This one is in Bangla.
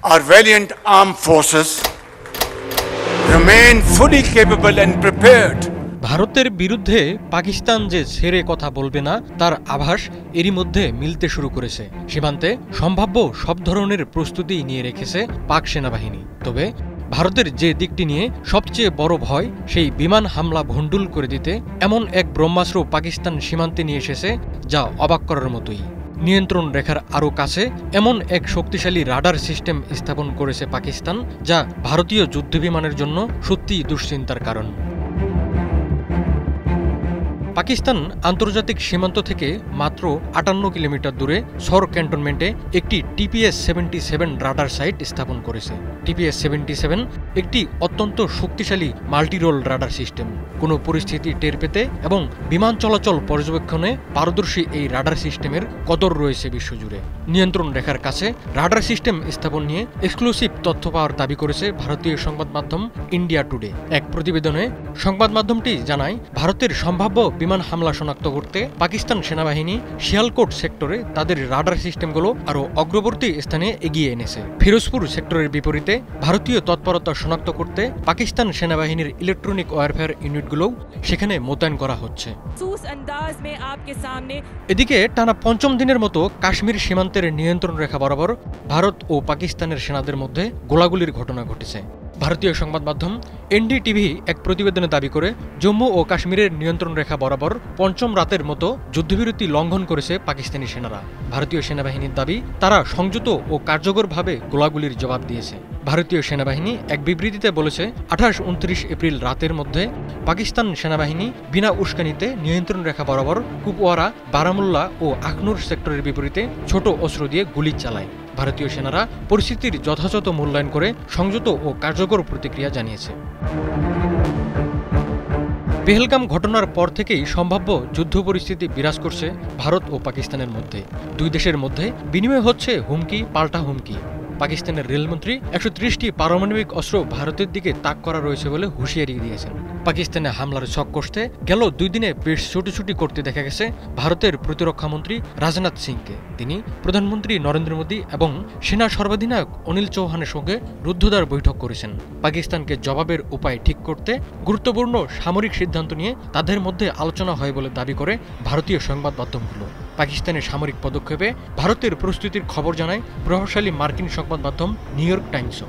Our valiant armed forces remain fully capable and prepared. ভারতের বিরুদ্ধে পাকিস্তান যে ছেড়ে কথা বলবে না তার আভাস এরই মধ্যে মিলতে শুরু করেছে। সীমান্তে সম্ভাব্য সব ধরনের প্রস্তুতি নিয়ে রেখেছে পাক সেনাবাহিনী। তবে ভারতের যে দিকটি নিয়ে সবচেয়ে বড় ভয়, সেই বিমান হামলা ভণ্ডুল করে দিতে এমন এক ব্রহ্মাস্ত্র পাকিস্তান সীমান্তে নিয়ে এসেছে যা অবাক করার মতোই। নিয়ন্ত্রণ রেখার আরও কাছে এমন এক শক্তিশালী রাডার সিস্টেম স্থাপন করেছে পাকিস্তান, যা ভারতীয় যুদ্ধবিমানের জন্য সত্যিই দুশ্চিন্তার কারণ। পাকিস্তান আন্তর্জাতিক সীমান্ত থেকে মাত্র 58 কিলোমিটার দূরে সর ক্যান্টনমেন্টে একটি TPS-77 রাডার সাইট স্থাপন করেছে। TPS-77 একটি অত্যন্ত শক্তিশালী মাল্টিরোল রাডার সিস্টেম। কোনো পরিস্থিতি টের পেতে এবং বিমান চলাচল পর্যবেক্ষণে পারদর্শী এই রাডার সিস্টেমের কদর রয়েছে বিশ্বজুড়ে। নিয়ন্ত্রণ রেখার কাছে রাডার সিস্টেম স্থাপন নিয়ে এক্সক্লুসিভ তথ্য পাওয়ার দাবি করেছে ভারতীয় সংবাদ মাধ্যম ইন্ডিয়া টুডে। এক প্রতিবেদনে সংবাদ মাধ্যমটি জানায়, ভারতের সম্ভাব্য বিমান হামলা শনাক্ত করতে পাকিস্তান সেনাবাহিনী শিয়ালকোট সেক্টরে তাদের রাডার সিস্টেমগুলো আরও অগ্রবর্তী স্থানে এগিয়ে এনেছে। ফিরোজপুর সেক্টরের বিপরীতে ভারতীয় তৎপরতা শনাক্ত করতে পাকিস্তান সেনাবাহিনীর ইলেকট্রনিক ওয়ারফেয়ার ইউনিটগুলোও সেখানে মোতায়েন করা হচ্ছে। এদিকে টানা পঞ্চম দিনের মতো কাশ্মীর সীমান্তের নিয়ন্ত্রণ রেখা বরাবর ভারত ও পাকিস্তানের সেনাদের মধ্যে গোলাগুলির ঘটনা ঘটেছে। ভারতীয় সংবাদ মাধ্যম NDTV এক প্রতিবেদনে দাবি করে, জম্মু ও কাশ্মীরের নিয়ন্ত্রণ রেখা বরাবর পঞ্চম রাতের মতো যুদ্ধবিরতি লঙ্ঘন করেছে পাকিস্তানি সেনারা। ভারতীয় সেনাবাহিনীর দাবি, তারা সংযত ও কার্যকরভাবে গোলাগুলির জবাব দিয়েছে। ভারতীয় সেনাবাহিনী এক বিবৃতিতে বলেছে, 28-29 এপ্রিল রাতের মধ্যে পাকিস্তান সেনাবাহিনী বিনা উস্কানিতে নিয়ন্ত্রণ রেখা বরাবর কুপওয়ারা, বারামুল্লা ও আখনুর সেক্টরের বিপরীতে ছোট অস্ত্র দিয়ে গুলি চালায়। ভারতীয় সেনারা পরিস্থিতির যথাযথ মূল্যায়ন করে সংযত ও কার্যকর প্রতিক্রিয়া জানিয়েছে। পেহেলগাম ঘটনার পর থেকেই সম্ভাব্য যুদ্ধ পরিস্থিতি বিরাজ করছে ভারত ও পাকিস্তানের মধ্যে। দুই দেশের মধ্যে বিনিময় হচ্ছে হুমকি পাল্টা হুমকি। পাকিস্তানের রেলমন্ত্রী 130টি পারমাণবিক অস্ত্র ভারতের দিকে তাক করা রয়েছে বলে হুঁশিয়ারি দিয়েছেন। পাকিস্তানে হামলার ছক কষতে গেল 2 দিনে বেশ ছুটোছুটি করতে দেখা গেছে ভারতের প্রতিরক্ষামন্ত্রী রাজনাথ সিংকে। তিনি প্রধানমন্ত্রী নরেন্দ্র মোদী এবং সেনা সর্বাধিনায়ক অনিল চৌহানের সঙ্গে রুদ্ধদ্বার বৈঠক করেছেন। পাকিস্তানকে জবাবের উপায় ঠিক করতে গুরুত্বপূর্ণ সামরিক সিদ্ধান্ত নিয়ে তাদের মধ্যে আলোচনা হয় বলে দাবি করে ভারতীয় সংবাদ মাধ্যমগুলো। পাকিস্তানের সামরিক পদক্ষেপে ভারতের প্রস্তুতির খবর জানায় প্রভাবশালী মার্কিন সংবাদ মাধ্যম নিউ ইয়র্ক টাইমসও।